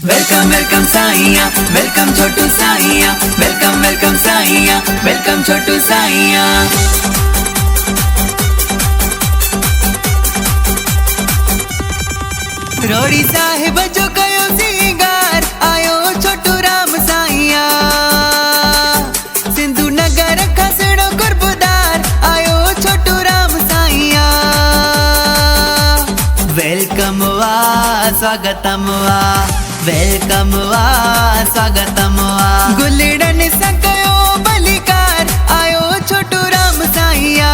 Welcome welcome साईया, welcome छोटू साईया, welcome welcome साईया, welcome छोटू साईया। रोड़ी साहिब जो कयो सिंगार आयो छोटू राम साईया। सिंधु नगर खसड़ो कुर्बदार आयो छोटू राम साईया। वेलकम वा स्वागतम वा, वेलकम वा स्वागतम वा। गुलड़न सकयो बलिकार आयो छोटू राम साईया।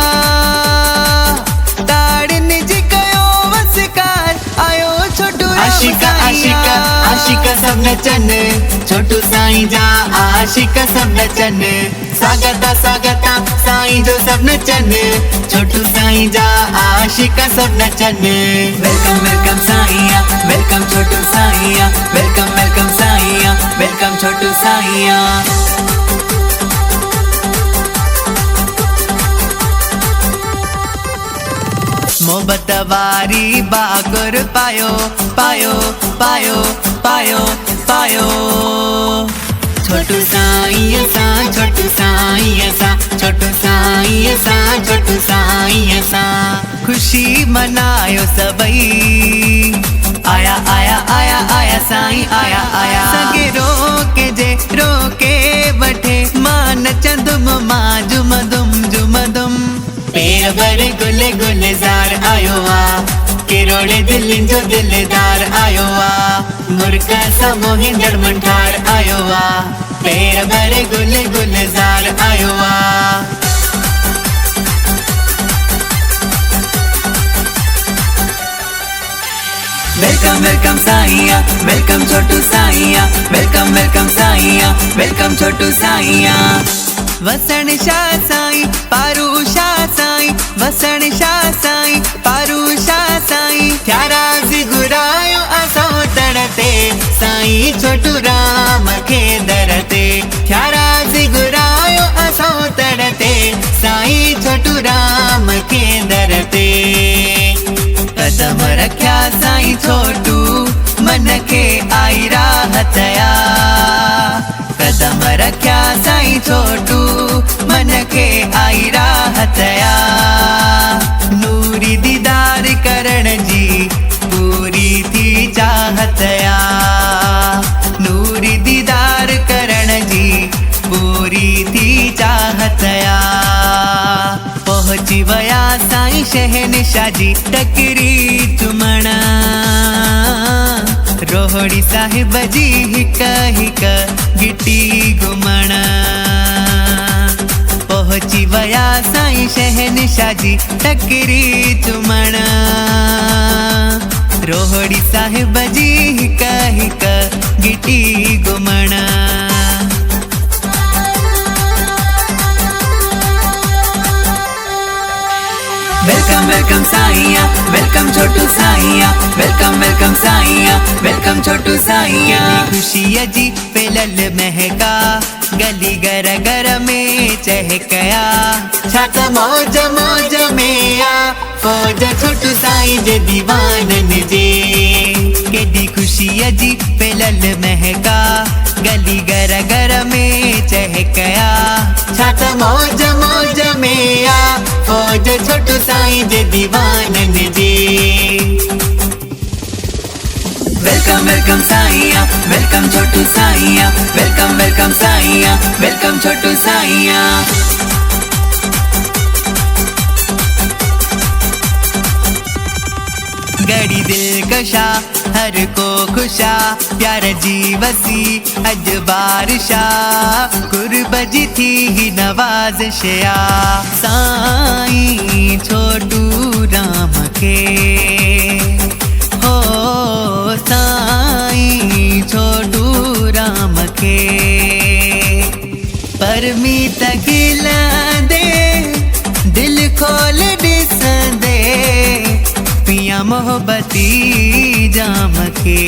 ताड़न जी कयो वसकार आयो छोटू राम साईया। आशिका आशिका सब नचन छोटू साईं जा, आशिका सब नचन। स्वागता स्वागता साईं जो सब नचन, छोटू साईं जा आशिका सब नचन। वेलकम वेलकम साईया, वेलकम छोटू साईया, वेलकम वेलकम साईया, वेलकम छोटू साईया। मोहब्बत वारी बागुर पायो पायो पायो पायो पायो। छोटू साईं सा, छोटू साईं सा, छोटू साईं सा, छोटू साईं सा। खुशी मनायो सबई, आया आया आया आया साईं आया आया। सगे रोके जे रोके वठे मां नचंदुम मां जुम दुम जुम दुम। पेर भरे गुले गुलजार आयो आ, किरोड़े दिल जो दिलदार आयो आ। मुर्गा सा मोहिंदड़ मंठार आयो आ, पेर भरे गुले गुलजार आयो आ। वेलकम वेलकम साईया, वेलकम छोटू साईया, वेलकम वेलकम साईया, वेलकम छोटू साईया। वसण शाह साईं पारू शाह साईं, वसण शाह साईं पारू शाह साईं। थ्यारा जी घुरायो असो तड़ते साईं छोटू राम खे दरते। थ्यारा जी घुरायो असो तड़ते साईं छोटू राम खे दरते। कदम रख्या साईं छोटू मन के आई राहतया। कदम रख्या साईं छोटू मन के आई राहतया। नूरी दीदार करण जी पूरी थी चाहतया। नूरी दीदार करण जी पूरी थी चाहतया। पहुंची वया साईं शहनशाह जी टकरी चुमण। रोहड़ी साहिब जी हिक हिक गिटी घुमण। पहुंची वया साईं शहनशाह जी टकरी चुमण। रोहड़ी साहिब जी हिक हिक गिटी घुमण। वेलकम वेलकम साईया, वेलकम छोटू साईया, वेलकम वेलकम साईया, वेलकम छोटू साईया। खुशी जी पेलल महका गली गर गर में चहकया। छात मौज मौज में आ फौज छोटू साईं जे दीवानन जे। केडी खुशी जी पेलल महका गली गर गर में चहकया। छात मौज मौज में आ फौज छोटू साईं जे दीवानन जे। वेलकम वेलकम साईया, वेलकम छोटू साईया, वेलकम वेलकम साईया, वेलकम छोटू साईया। गड़ी दिल कशा हर को खुशा, प्यार जी वसी अज बारिशा। कुर्ब जी थी ही नवाज़िशया साईं छोटू राम के। हो साईं छोटू राम के। परमीत खिला दे दिल खोल ॾिसंदे पिया मोहब्बती जाम के।